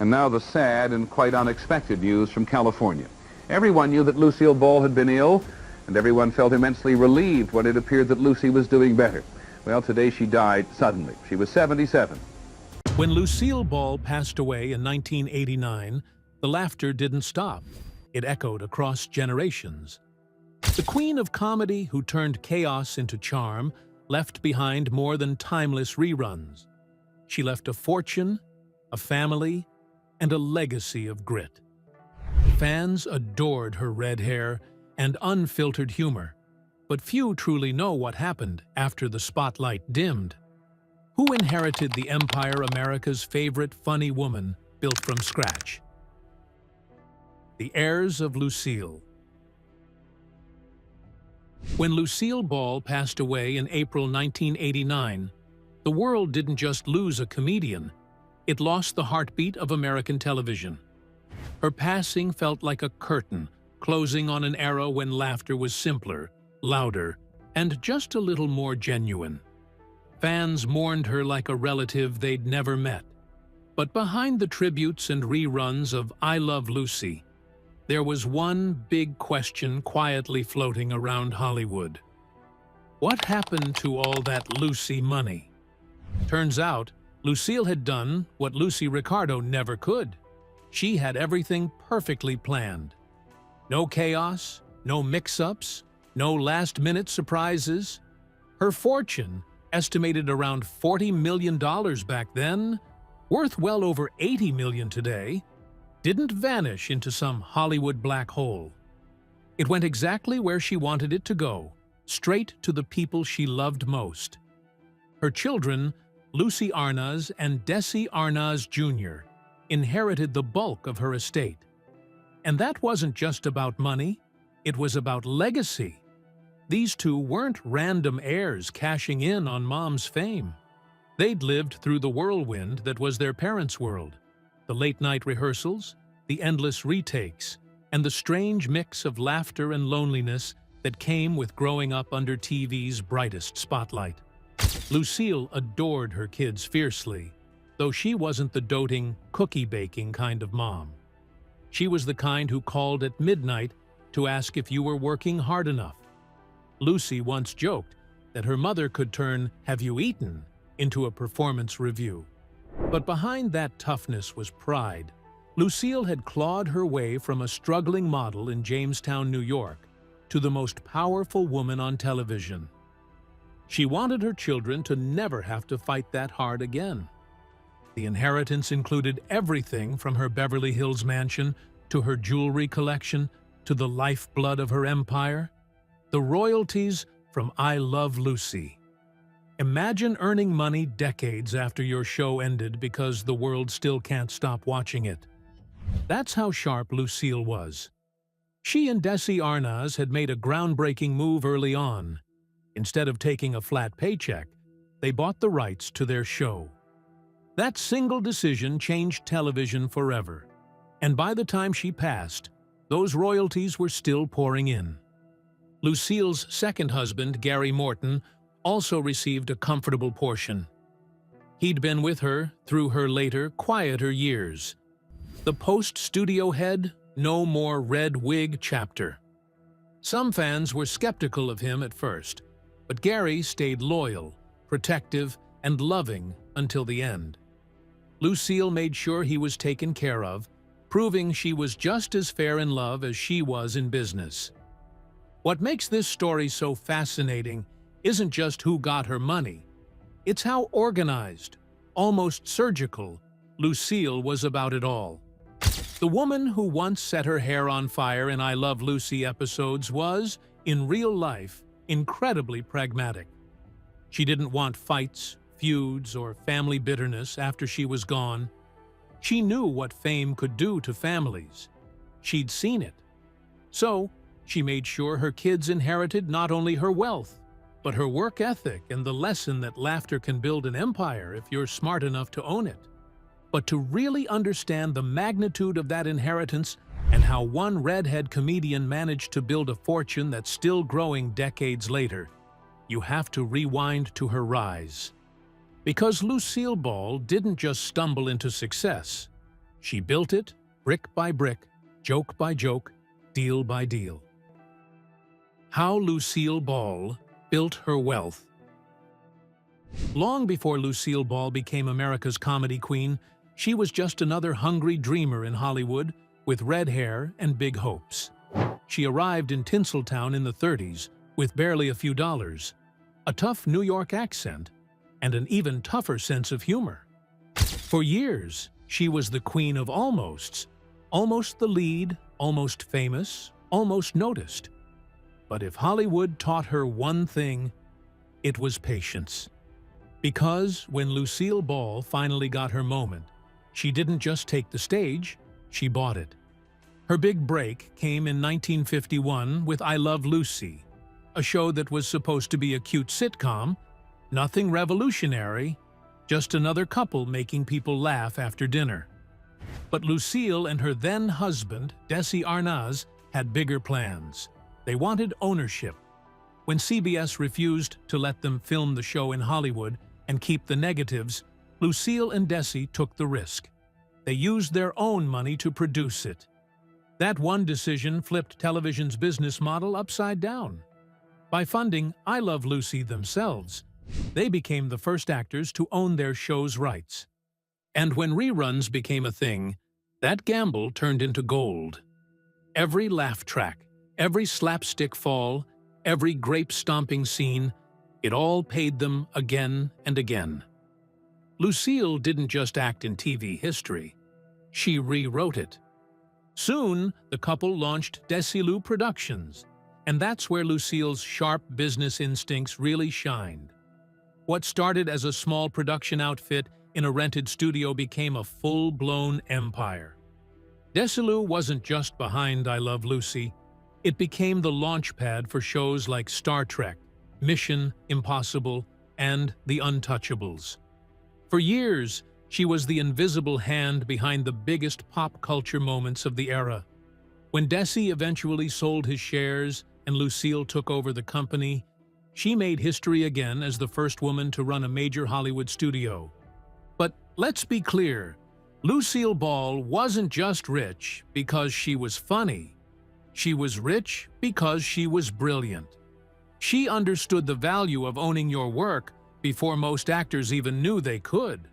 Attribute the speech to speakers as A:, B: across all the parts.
A: And now the sad and quite unexpected news from California. Everyone knew that Lucille Ball had been ill, and everyone felt immensely relieved when it appeared that Lucy was doing better. Well, today she died suddenly. She was 77.
B: When Lucille Ball passed away in 1989, the laughter didn't stop. It echoed across generations. The queen of comedy who turned chaos into charm left behind more than timeless reruns. She left a fortune, a family, and a legacy of grit. Fans adored her red hair and unfiltered humor, but few truly know what happened after the spotlight dimmed. Who inherited the empire America's favorite funny woman built from scratch? The heirs of Lucille. When Lucille Ball passed away in April 1989, the world didn't just lose a comedian, it lost the heartbeat of American television. Her passing felt like a curtain closing on an era when laughter was simpler, louder, and just a little more genuine. Fans mourned her like a relative they'd never met. But behind the tributes and reruns of I Love Lucy, there was one big question quietly floating around Hollywood. What happened to all that Lucy money? Turns out, Lucille had done what Lucy Ricardo never could. She had everything perfectly planned. No chaos, no mix-ups, no last-minute surprises. Her fortune, estimated around $40 million back then, worth well over $80 million today, didn't vanish into some Hollywood black hole. It went exactly where she wanted it to go, straight to the people she loved most. Her children, Lucy Arnaz and Desi Arnaz Jr., inherited the bulk of her estate. And that wasn't just about money, it was about legacy. These two weren't random heirs cashing in on Mom's fame. They'd lived through the whirlwind that was their parents' world, the late-night rehearsals, the endless retakes, and the strange mix of laughter and loneliness that came with growing up under TV's brightest spotlight. Lucille adored her kids fiercely, though she wasn't the doting, cookie-baking kind of mom. She was the kind who called at midnight to ask if you were working hard enough. Lucy once joked that her mother could turn "Have you eaten?" into a performance review. But behind that toughness was pride. Lucille had clawed her way from a struggling model in Jamestown, New York, to the most powerful woman on television. She wanted her children to never have to fight that hard again. The inheritance included everything from her Beverly Hills mansion to her jewelry collection to the lifeblood of her empire, the royalties from I Love Lucy. Imagine earning money decades after your show ended because the world still can't stop watching it. That's how sharp Lucille was. She and Desi Arnaz had made a groundbreaking move early on. Instead of taking a flat paycheck, they bought the rights to their show. That single decision changed television forever. And by the time she passed, those royalties were still pouring in. Lucille's second husband, Gary Morton, also received a comfortable portion. He'd been with her through her later, quieter years. The post-studio head, no more red wig chapter. Some fans were skeptical of him at first, but Gary stayed loyal, protective, and loving until the end. Lucille made sure he was taken care of, proving she was just as fair in love as she was in business. What makes this story so fascinating isn't just who got her money. It's how organized, almost surgical, Lucille was about it all. The woman who once set her hair on fire in I Love Lucy episodes was, in real life, incredibly pragmatic. She didn't want fights, feuds, or family bitterness after she was gone. She knew what fame could do to families. She'd seen it. So, she made sure her kids inherited not only her wealth, but her work ethic and the lesson that laughter can build an empire if you're smart enough to own it. But to really understand the magnitude of that inheritance and how one redhead comedian managed to build a fortune that's still growing decades later, you have to rewind to her rise. Because Lucille Ball didn't just stumble into success. She built it, brick by brick, joke by joke, deal by deal. How Lucille Ball built her wealth. Long before Lucille Ball became America's comedy queen, she was just another hungry dreamer in Hollywood with red hair and big hopes. She arrived in Tinseltown in the 30s with barely a few dollars, a tough New York accent, and an even tougher sense of humor. For years, she was the queen of almosts, almost the lead, almost famous, almost noticed. But if Hollywood taught her one thing, it was patience. Because when Lucille Ball finally got her moment, she didn't just take the stage, she bought it. Her big break came in 1951 with I Love Lucy, a show that was supposed to be a cute sitcom, nothing revolutionary, just another couple making people laugh after dinner. But Lucille and her then-husband, Desi Arnaz, had bigger plans. They wanted ownership. When CBS refused to let them film the show in Hollywood and keep the negatives, Lucille and Desi took the risk. They used their own money to produce it. That one decision flipped television's business model upside down. By funding I Love Lucy themselves, they became the first actors to own their show's rights. And when reruns became a thing, that gamble turned into gold. Every laugh track, every slapstick fall, every grape-stomping scene, it all paid them again and again. Lucille didn't just act in TV history. She rewrote it. Soon, the couple launched Desilu Productions, and that's where Lucille's sharp business instincts really shined. What started as a small production outfit in a rented studio became a full-blown empire. Desilu wasn't just behind I Love Lucy. It became the launchpad for shows like Star Trek, Mission Impossible, and The Untouchables. For years, she was the invisible hand behind the biggest pop culture moments of the era. When Desi eventually sold his shares and Lucille took over the company, she made history again as the first woman to run a major Hollywood studio. But let's be clear, Lucille Ball wasn't just rich because she was funny. She was rich because she was brilliant. She understood the value of owning your work before most actors even knew they could.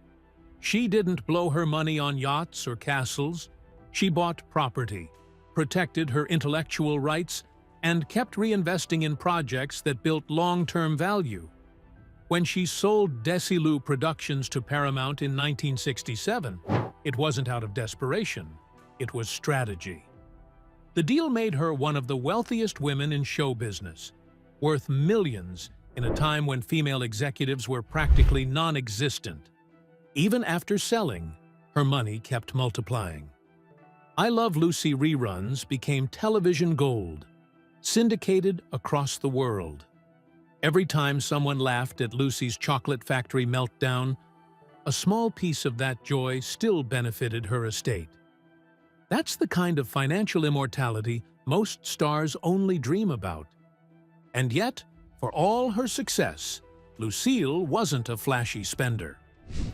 B: She didn't blow her money on yachts or castles. She bought property, protected her intellectual rights, and kept reinvesting in projects that built long-term value. When she sold Desilu Productions to Paramount in 1967, it wasn't out of desperation, it was strategy. The deal made her one of the wealthiest women in show business, worth millions in a time when female executives were practically non-existent. Even after selling, her money kept multiplying. I Love Lucy reruns became television gold, syndicated across the world. Every time someone laughed at Lucy's chocolate factory meltdown, a small piece of that joy still benefited her estate. That's the kind of financial immortality most stars only dream about. And yet, for all her success, Lucille wasn't a flashy spender.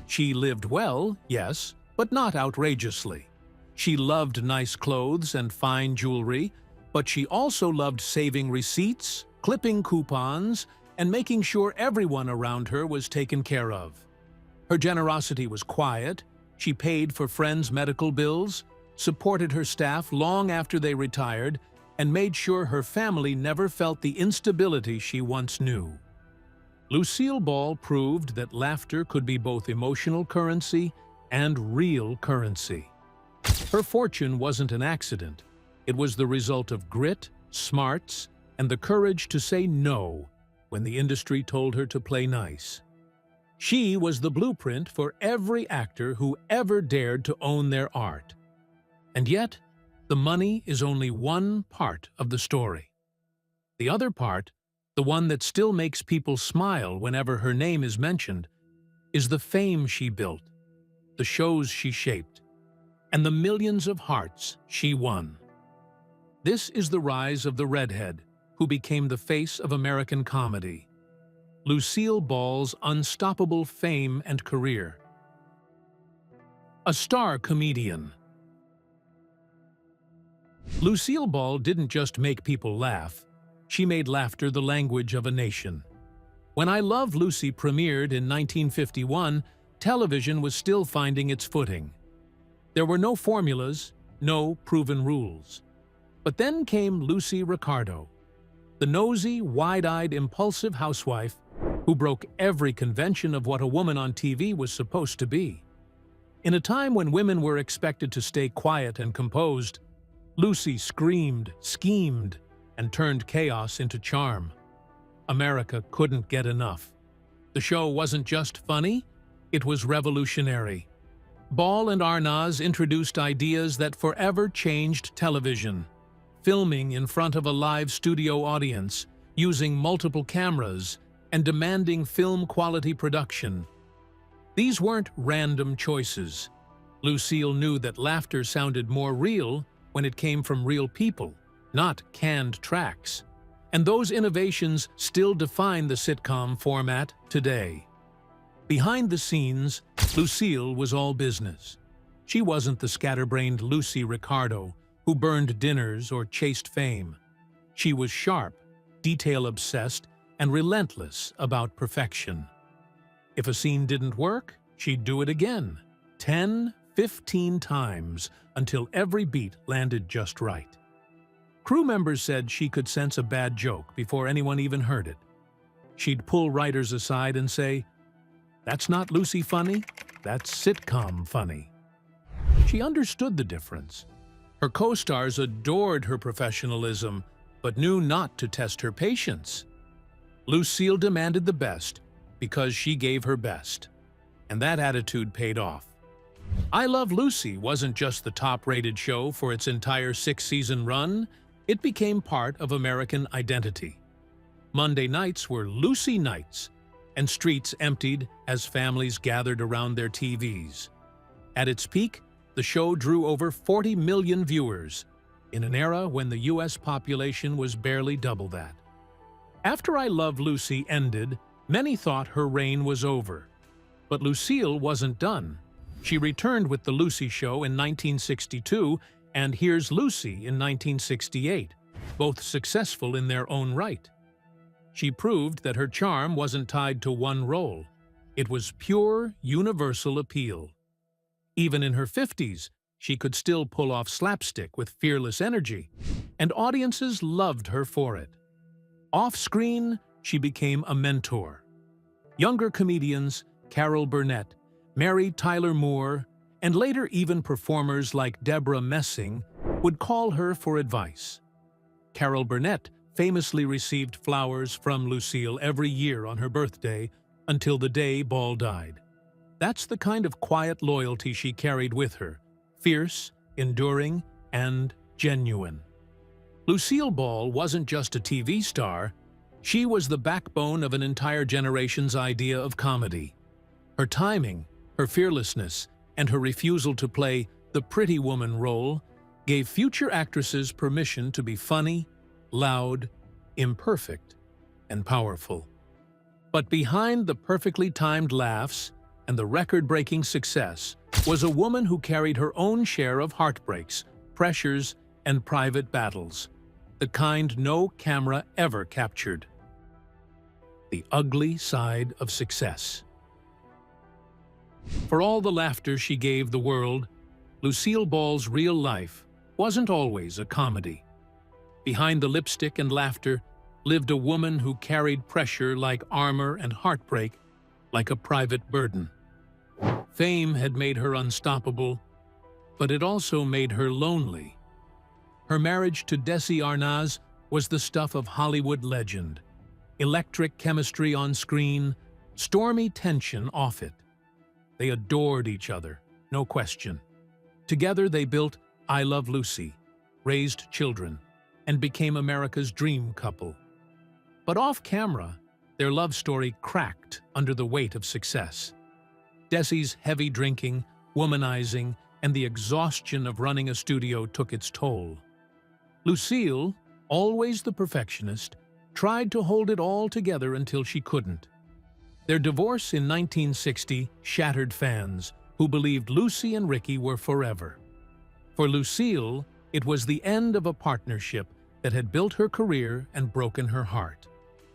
B: She lived well, yes, but not outrageously. She loved nice clothes and fine jewelry, but she also loved saving receipts, clipping coupons, and making sure everyone around her was taken care of. Her generosity was quiet. She paid for friends' medical bills, supported her staff long after they retired, and made sure her family never felt the instability she once knew. Lucille Ball proved that laughter could be both emotional currency and real currency. Her fortune wasn't an accident. It was the result of grit, smarts, and the courage to say no when the industry told her to play nice. She was the blueprint for every actor who ever dared to own their art. And yet, the money is only one part of the story. The other part, the one that still makes people smile whenever her name is mentioned, is the fame she built, the shows she shaped, and the millions of hearts she won. This is the rise of the redhead, who became the face of American comedy. Lucille Ball's unstoppable fame and career. A star comedian, Lucille Ball didn't just make people laugh, she made laughter the language of a nation. When I Love Lucy premiered in 1951, television was still finding its footing. There were no formulas, no proven rules. But then came Lucy Ricardo, the nosy, wide-eyed, impulsive housewife who broke every convention of what a woman on TV was supposed to be. In a time when women were expected to stay quiet and composed, Lucy screamed, schemed, and turned chaos into charm. America couldn't get enough. The show wasn't just funny, it was revolutionary. Ball and Arnaz introduced ideas that forever changed television. Filming in front of a live studio audience, using multiple cameras, and demanding film-quality production. These weren't random choices. Lucille knew that laughter sounded more real when it came from real people, not canned tracks. And those innovations still define the sitcom format today. Behind the scenes, Lucille was all business. She wasn't the scatterbrained Lucy Ricardo who burned dinners or chased fame. She was sharp, detail-obsessed, and relentless about perfection. If a scene didn't work, she'd do it again, 10, 15 times, until every beat landed just right. Crew members said she could sense a bad joke before anyone even heard it. She'd pull writers aside and say, "That's not Lucy funny, that's sitcom funny." She understood the difference. Her co-stars adored her professionalism, but knew not to test her patience. Lucille demanded the best because she gave her best, and that attitude paid off. I Love Lucy wasn't just the top-rated show for its entire 6-season run, it became part of American identity. Monday nights were Lucy nights, and streets emptied as families gathered around their TVs. At its peak, the show drew over 40 million viewers, in an era when the U.S. population was barely double that. After I Love Lucy ended, many thought her reign was over. But Lucille wasn't done. She returned with The Lucy Show in 1962 and Here's Lucy in 1968, both successful in their own right. She proved that her charm wasn't tied to one role. It was pure, universal appeal. Even in her 50s, she could still pull off slapstick with fearless energy, and audiences loved her for it. Off-screen, she became a mentor. Younger comedians, Carol Burnett, Mary Tyler Moore, and later even performers like Deborah Messing would call her for advice. Carol Burnett famously received flowers from Lucille every year on her birthday until the day Ball died. That's the kind of quiet loyalty she carried with her, fierce, enduring, and genuine. Lucille Ball wasn't just a TV star, she was the backbone of an entire generation's idea of comedy. Her timing, her fearlessness, and her refusal to play the pretty woman role gave future actresses permission to be funny, loud, imperfect, and powerful. But behind the perfectly timed laughs and the record-breaking success was a woman who carried her own share of heartbreaks, pressures, and private battles, the kind no camera ever captured. The ugly side of success. For all the laughter she gave the world, Lucille Ball's real life wasn't always a comedy. Behind the lipstick and laughter lived a woman who carried pressure like armor and heartbreak like a private burden. Fame had made her unstoppable, but it also made her lonely. Her marriage to Desi Arnaz was the stuff of Hollywood legend. Electric chemistry on screen, stormy tension off it. They adored each other, no question. Together they built I Love Lucy, raised children, and became America's dream couple. But off-camera, their love story cracked under the weight of success. Desi's heavy drinking, womanizing, and the exhaustion of running a studio took its toll. Lucille, always the perfectionist, tried to hold it all together until she couldn't. Their divorce in 1960 shattered fans who believed Lucy and Ricky were forever. For Lucille, It was the end of a partnership that had built her career and broken her heart.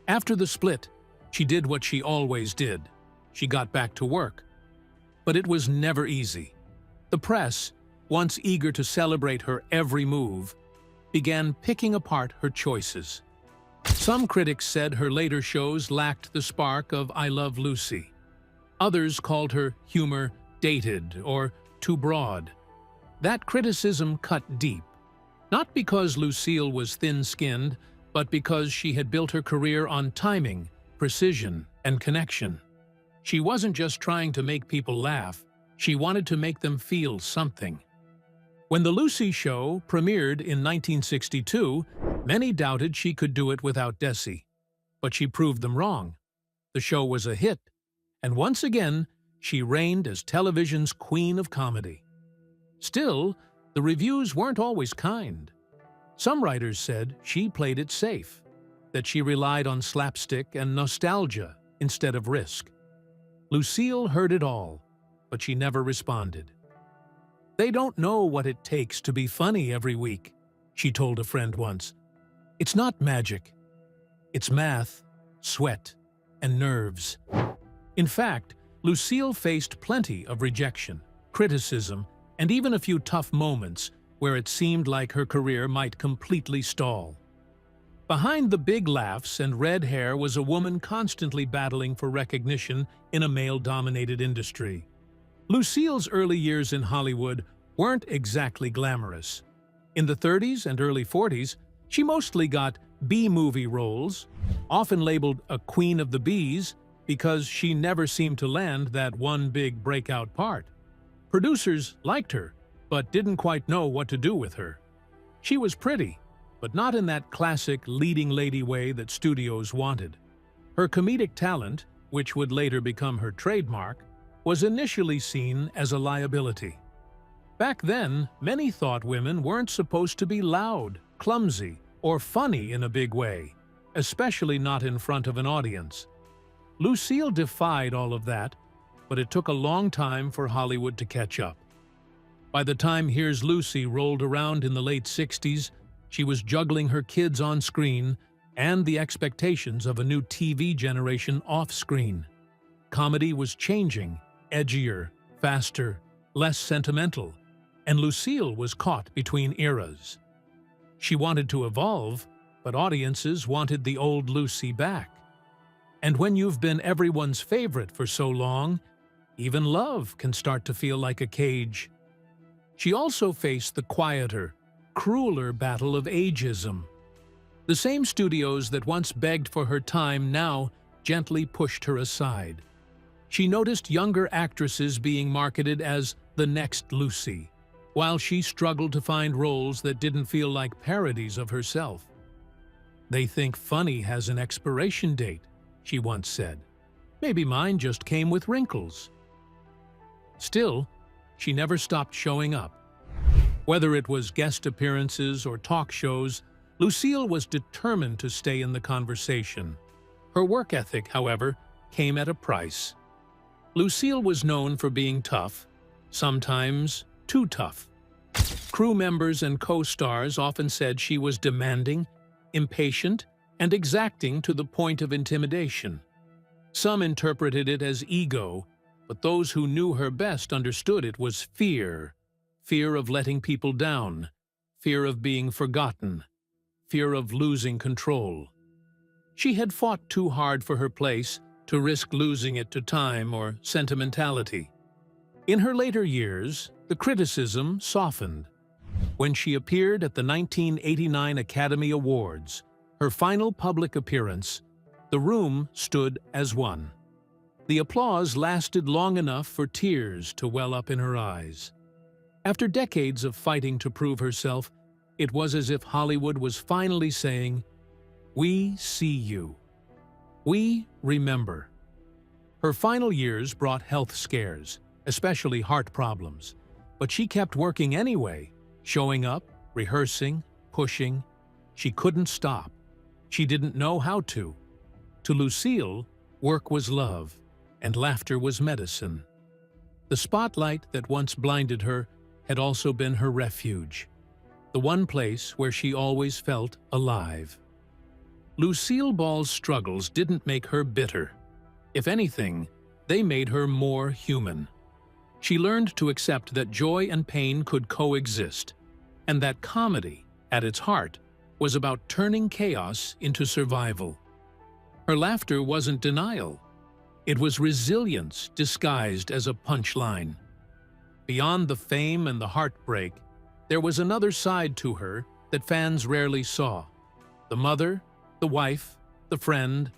B: After the split, she did what she always did. She got back to work. But it was never easy. The press, once eager to celebrate her every move, began picking apart her choices. Some critics said her later shows lacked the spark of I Love Lucy. Others called her humor dated or too broad. That criticism cut deep, not because Lucille was thin-skinned, but because she had built her career on timing, precision, and connection. She wasn't just trying to make people laugh, she wanted to make them feel something. When The Lucy Show premiered in 1962, many doubted she could do it without Desi. But she proved them wrong. The show was a hit, and once again, she reigned as television's queen of comedy. Still, the reviews weren't always kind. Some writers said she played it safe, that she relied on slapstick and nostalgia instead of risk. Lucille heard it all, but she never responded. "They don't know what it takes to be funny every week," she told a friend once. "It's not magic. It's math, sweat, and nerves." In fact, Lucille faced plenty of rejection, criticism, and even a few tough moments where it seemed like her career might completely stall. Behind the big laughs and red hair was a woman constantly battling for recognition in a male-dominated industry. Lucille's early years in Hollywood weren't exactly glamorous. In the 30s and early 40s, she mostly got B-movie roles, often labeled a Queen of the B's because she never seemed to land that one big breakout part. Producers liked her, but didn't quite know what to do with her. She was pretty, but not in that classic leading lady way that studios wanted. Her comedic talent, which would later become her trademark, was initially seen as a liability. Back then, many thought women weren't supposed to be loud, clumsy, or funny in a big way, especially not in front of an audience. Lucille defied all of that, but it took a long time for Hollywood to catch up. By the time Here's Lucy rolled around in the late 60s, she was juggling her kids on screen and the expectations of a new TV generation off-screen. Comedy was changing, edgier, faster, less sentimental, and Lucille was caught between eras. She wanted to evolve, but audiences wanted the old Lucy back. And when you've been everyone's favorite for so long, even love can start to feel like a cage. She also faced the quieter, crueler battle of ageism. The same studios that once begged for her time now gently pushed her aside. She noticed younger actresses being marketed as the next Lucy, while she struggled to find roles that didn't feel like parodies of herself. "They think funny has an expiration date," she once said. "Maybe mine just came with wrinkles." Still, she never stopped showing up. Whether it was guest appearances or talk shows, Lucille was determined to stay in the conversation. Her work ethic, however, came at a price. Lucille was known for being tough, sometimes too tough. Crew members and co-stars often said she was demanding, impatient, and exacting to the point of intimidation. Some interpreted it as ego, but those who knew her best understood it was fear. Fear of letting people down, fear of being forgotten, fear of losing control. She had fought too hard for her place to risk losing it to time or sentimentality. In her later years, the criticism softened. When she appeared at the 1989 Academy Awards, her final public appearance, the room stood as one. The applause lasted long enough for tears to well up in her eyes. After decades of fighting to prove herself, it was as if Hollywood was finally saying, "We see you. We remember." Her final years brought health scares, especially heart problems, but she kept working anyway, showing up, rehearsing, pushing. She couldn't stop. She didn't know how to. To Lucille, work was love, and laughter was medicine. The spotlight that once blinded her had also been her refuge. the one place where she always felt alive. Lucille Ball's struggles didn't make her bitter. If anything, they made her more human. She learned to accept that joy and pain could coexist, and that comedy, at its heart, was about turning chaos into survival. Her laughter wasn't denial. It was resilience disguised as a punchline. Beyond the fame and the heartbreak, there was another side to her that fans rarely saw. The mother, the wife, the friend,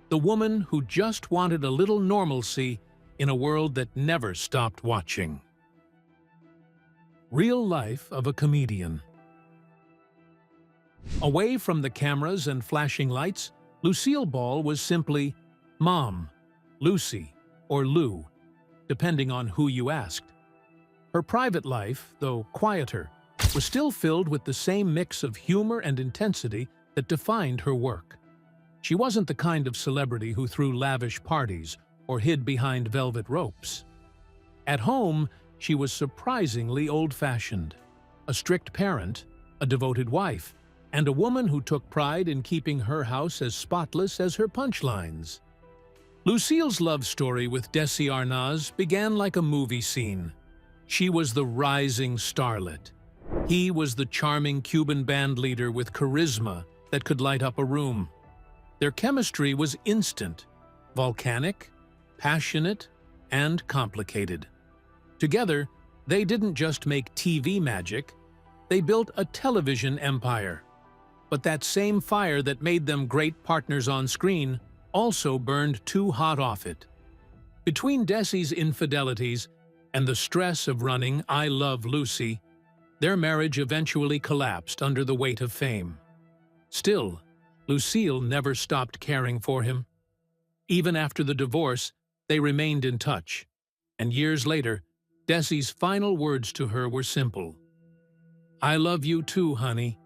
B: the woman who just wanted a little normalcy in a world that never stopped watching. Real life of a comedian. Away from the cameras and flashing lights, Lucille Ball was simply Mom, Lucy, or Lou, depending on who you asked. Her private life, though quieter, was still filled with the same mix of humor and intensity that defined her work. She wasn't the kind of celebrity who threw lavish parties or hid behind velvet ropes. At home, she was surprisingly old-fashioned, a strict parent, a devoted wife, and a woman who took pride in keeping her house as spotless as her punchlines. Lucille's love story with Desi Arnaz began like a movie scene. She was the rising starlet. He was the charming Cuban band leader with charisma that could light up a room. Their chemistry was instant, volcanic, passionate, and complicated. Together, they didn't just make TV magic, they built a television empire. But that same fire that made them great partners on screen also burned too hot off it. Between Desi's infidelities and the stress of running I Love Lucy, their marriage eventually collapsed under the weight of fame. Still, Lucille never stopped caring for him. Even after the divorce, they remained in touch, and years later, Desi's final words to her were simple. "I love you too, honey.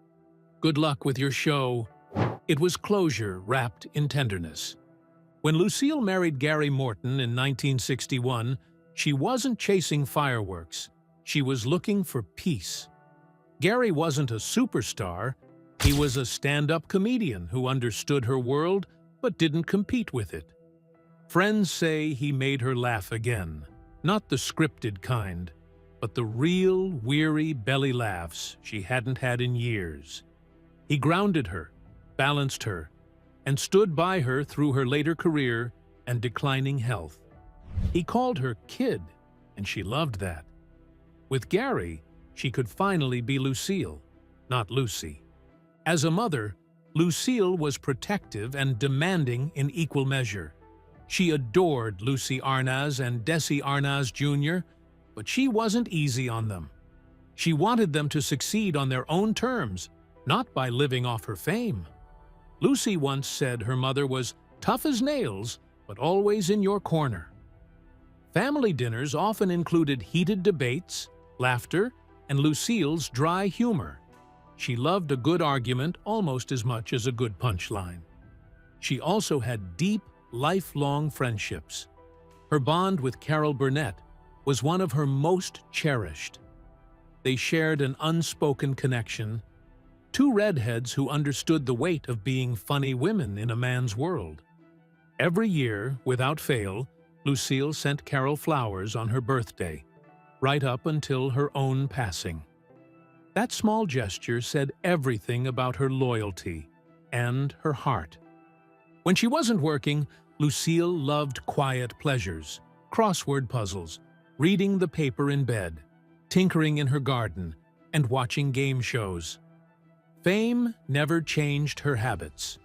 B: Good luck with your show." It was closure wrapped in tenderness. When Lucille married Gary Morton in 1961, she wasn't chasing fireworks. She was looking for peace. Gary wasn't a superstar. He was a stand-up comedian who understood her world but didn't compete with it. Friends say he made her laugh again, not the scripted kind, but the real, weary belly laughs she hadn't had in years. He grounded her, balanced her, and stood by her through her later career and declining health. He called her kid, and she loved that. With Gary, she could finally be Lucille, not Lucy. As a mother, Lucille was protective and demanding in equal measure. She adored Lucy Arnaz and Desi Arnaz Jr., but she wasn't easy on them. She wanted them to succeed on their own terms, not by living off her fame. Lucy once said her mother was tough as nails, but always in your corner. Family dinners often included heated debates, laughter, and Lucille's dry humor. She loved a good argument almost as much as a good punchline. She also had deep, lifelong friendships. Her bond with Carol Burnett was one of her most cherished. They shared an unspoken connection, two redheads who understood the weight of being funny women in a man's world. Every year, without fail, Lucille sent Carol flowers on her birthday, right up until her own passing. That small gesture said everything about her loyalty and her heart. When she wasn't working, Lucille loved quiet pleasures, crossword puzzles, reading the paper in bed, tinkering in her garden, and watching game shows. Fame never changed her habits.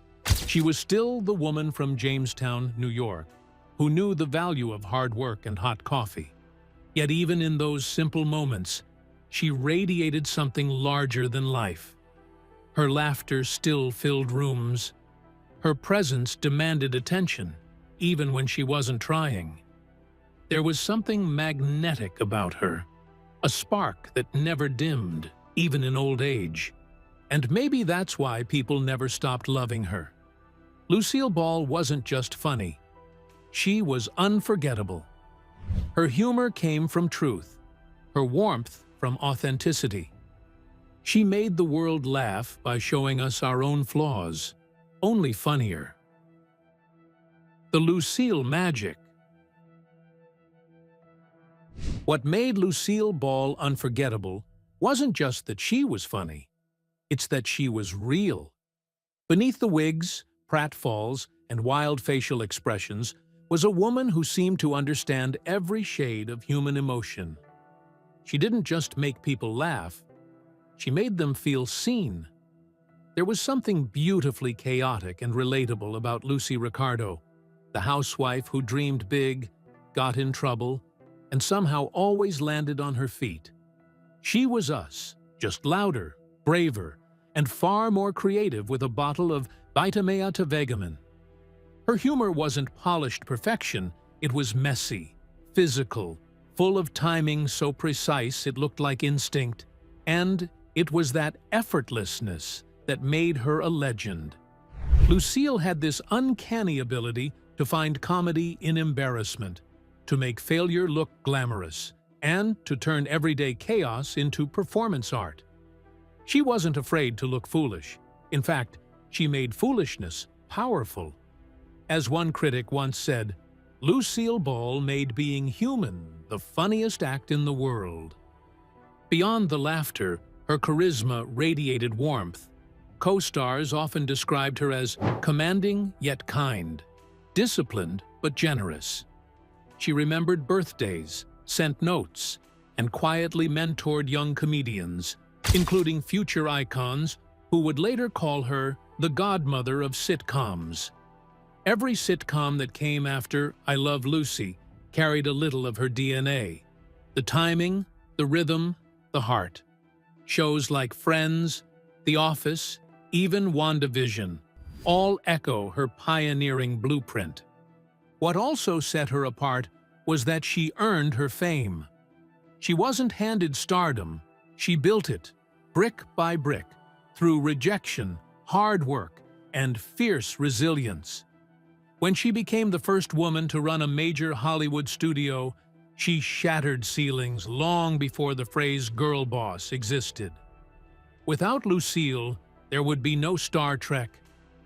B: She was still the woman from Jamestown, New York, who knew the value of hard work and hot coffee. Yet even in those simple moments, she radiated something larger than life. Her laughter still filled rooms. Her presence demanded attention, even when she wasn't trying. There was something magnetic about her, a spark that never dimmed, even in old age. And maybe that's why people never stopped loving her. Lucille Ball wasn't just funny. She was unforgettable. Her humor came from truth, her warmth from authenticity. She made the world laugh by showing us our own flaws, only funnier. The Lucille magic. What made Lucille Ball unforgettable wasn't just that she was funny, it's that she was real. Beneath the wigs, pratfalls, and wild facial expressions was a woman who seemed to understand every shade of human emotion. She didn't just make people laugh, she made them feel seen. There was something beautifully chaotic and relatable about Lucy Ricardo, the housewife who dreamed big, got in trouble, and somehow always landed on her feet. She was us, just louder, braver, and far more creative with a bottle of Vitamea Vegamin. Her humor wasn't polished perfection, it was messy, physical, full of timing so precise it looked like instinct, and it was that effortlessness that made her a legend. Lucille had this uncanny ability to find comedy in embarrassment, to make failure look glamorous, and to turn everyday chaos into performance art. She wasn't afraid to look foolish. In fact, she made foolishness powerful. As one critic once said, Lucille Ball made being human the funniest act in the world. Beyond the laughter, her charisma radiated warmth. Co-stars often described her as commanding yet kind, disciplined but generous. She remembered birthdays, sent notes, and quietly mentored young comedians, including future icons who would later call her the godmother of sitcoms. Every sitcom that came after I Love Lucy carried a little of her DNA. The timing, the rhythm, the heart. Shows like Friends, The Office, even WandaVision, all echo her pioneering blueprint. What also set her apart was that she earned her fame. She wasn't handed stardom, she built it, brick by brick, through rejection, hard work, and fierce resilience. When she became the first woman to run a major Hollywood studio, she shattered ceilings long before the phrase "girl boss" existed. Without Lucille, there would be no Star Trek,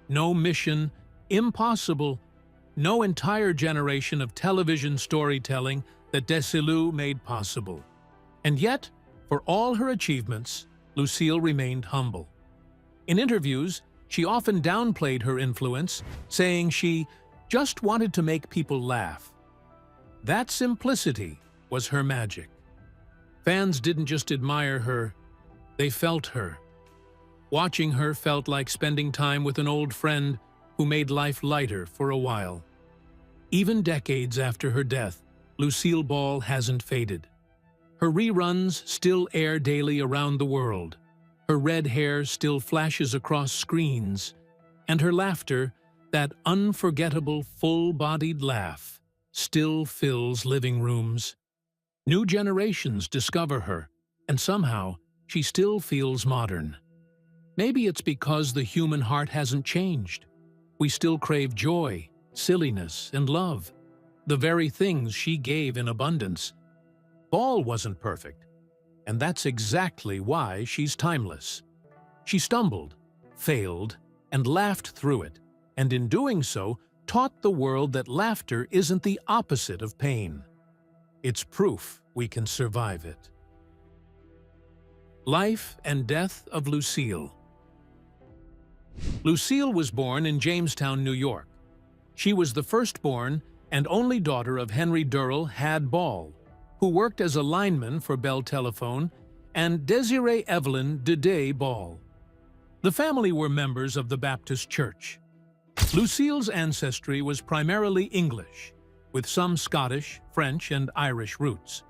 B: no Mission Impossible, no entire generation of television storytelling that Desilu made possible. And yet, for all her achievements, Lucille remained humble. In interviews, she often downplayed her influence, saying she just wanted to make people laugh. That simplicity was her magic. Fans didn't just admire her, they felt her. Watching her felt like spending time with an old friend who made life lighter for a while. Even decades after her death, Lucille Ball hasn't faded. Her reruns still air daily around the world. Her red hair still flashes across screens, and her laughter, that unforgettable full-bodied laugh, still fills living rooms. New generations discover her, and somehow she still feels modern. Maybe it's because the human heart hasn't changed. We still crave joy, silliness, and love, the very things she gave in abundance. Ball wasn't perfect, and that's exactly why she's timeless. She stumbled, failed, and laughed through it, and in doing so, taught the world that laughter isn't the opposite of pain. It's proof we can survive it. Life and death of Lucille. Lucille was born in Jamestown, New York. She was the firstborn and only daughter of Henry Durrell Had Ball, who worked as a lineman for Bell Telephone, and Desiree Evelyn Dede Ball. The family were members of the Baptist Church. Lucille's ancestry was primarily English, with some Scottish, French, and Irish roots.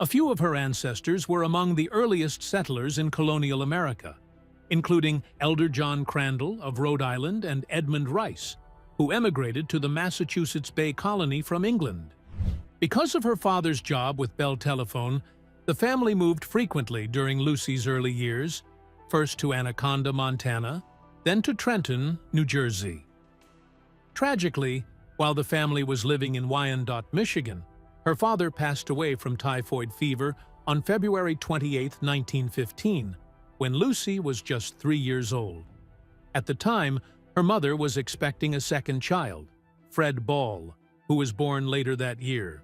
B: A few of her ancestors were among the earliest settlers in colonial America, including Elder John Crandall of Rhode Island and Edmund Rice, who emigrated to the Massachusetts Bay Colony from England. Because of her father's job with Bell Telephone, the family moved frequently during Lucy's early years, first to Anaconda, Montana, then to Trenton, New Jersey. Tragically, while the family was living in Wyandotte, Michigan, her father passed away from typhoid fever on February 28, 1915, when Lucy was just 3 years old. At the time, her mother was expecting a second child, Fred Ball, who was born later that year.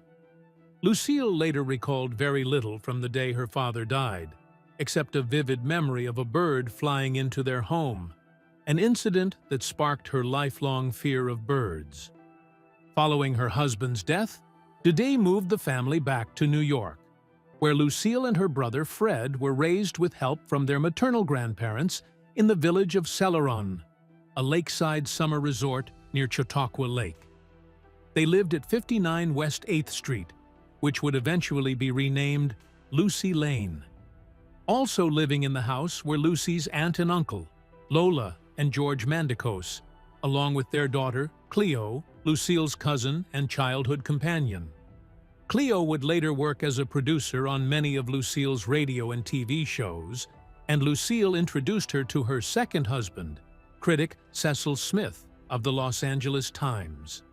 B: Lucille later recalled very little from the day her father died, except a vivid memory of a bird flying into their home, an incident that sparked her lifelong fear of birds. Following her husband's death, Day moved the family back to New York, where Lucille and her brother Fred were raised with help from their maternal grandparents in the village of Celeron, a lakeside summer resort near Chautauqua Lake. They lived at 59 West 8th Street, which would eventually be renamed Lucy Lane. Also living in the house were Lucy's aunt and uncle, Lola and George Mandicos, along with their daughter, Cleo, Lucille's cousin and childhood companion. Cleo would later work as a producer on many of Lucille's radio and TV shows, and Lucille introduced her to her second husband, critic Cecil Smith of the Los Angeles Times.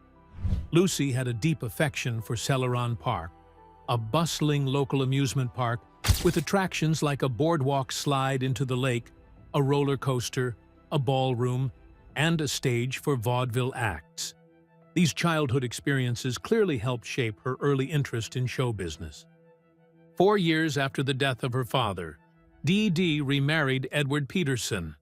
B: Lucy had a deep affection for Celeron Park, a bustling local amusement park with attractions like a boardwalk slide into the lake, a roller coaster, a ballroom, and a stage for vaudeville acts. These childhood experiences clearly helped shape her early interest in show business. 4 years after the death of her father, Dee remarried Edward Peterson.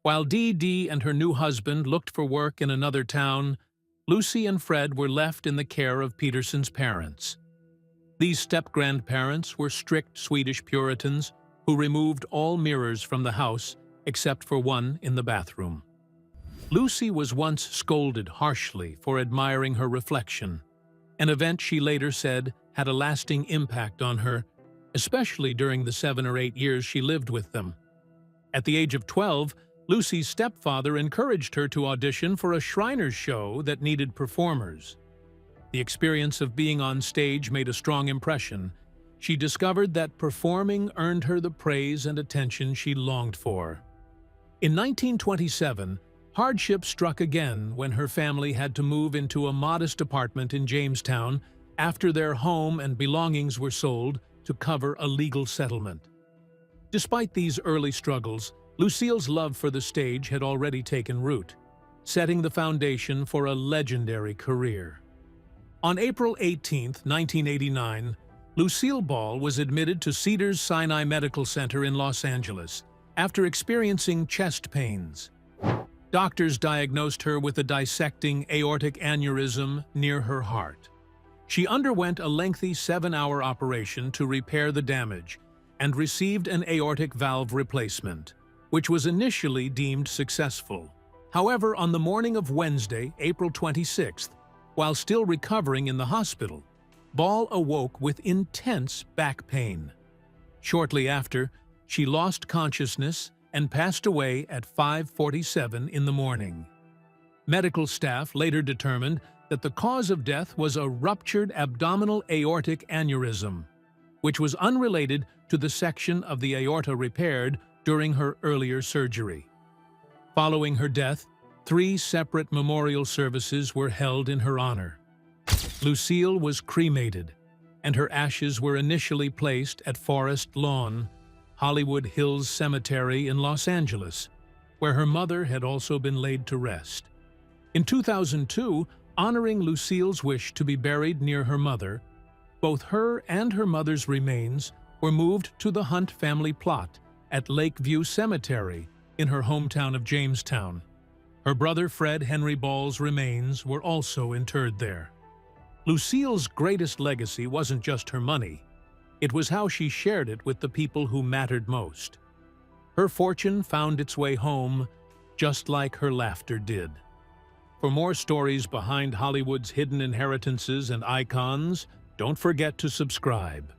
B: While Dee and her new husband looked for work in another town, Lucy and Fred were left in the care of Peterson's parents. These step-grandparents were strict Swedish Puritans who removed all mirrors from the house except for one in the bathroom. Lucy was once scolded harshly for admiring her reflection, an event she later said had a lasting impact on her, especially during the 7 or 8 years she lived with them. At the age of 12, Lucy's stepfather encouraged her to audition for a Shriners show that needed performers. The experience of being on stage made a strong impression. She discovered that performing earned her the praise and attention she longed for. In 1927, hardship struck again when her family had to move into a modest apartment in Jamestown after their home and belongings were sold to cover a legal settlement. Despite these early struggles, Lucille's love for the stage had already taken root, setting the foundation for a legendary career. On April 18, 1989, Lucille Ball was admitted to Cedars-Sinai Medical Center in Los Angeles after experiencing chest pains. Doctors diagnosed her with a dissecting aortic aneurysm near her heart. She underwent a lengthy 7-hour operation to repair the damage and received an aortic valve replacement, which was initially deemed successful. However, on the morning of Wednesday, April 26th, while still recovering in the hospital, Ball awoke with intense back pain. Shortly after, she lost consciousness and passed away at 5:47 in the morning. Medical staff later determined that the cause of death was a ruptured abdominal aortic aneurysm, which was unrelated to the section of the aorta repaired during her earlier surgery. Following her death, 3 separate memorial services were held in her honor. Lucille was cremated, and her ashes were initially placed at Forest Lawn, Hollywood Hills Cemetery in Los Angeles, where her mother had also been laid to rest. In 2002, honoring Lucille's wish to be buried near her mother, both her and her mother's remains were moved to the Hunt family plot at Lakeview Cemetery in her hometown of Jamestown. Her brother Fred Henry Ball's remains were also interred there. Lucille's greatest legacy wasn't just her money. It was how she shared it with the people who mattered most. Her fortune found its way home, just like her laughter did. For more stories behind Hollywood's hidden inheritances and icons, don't forget to subscribe.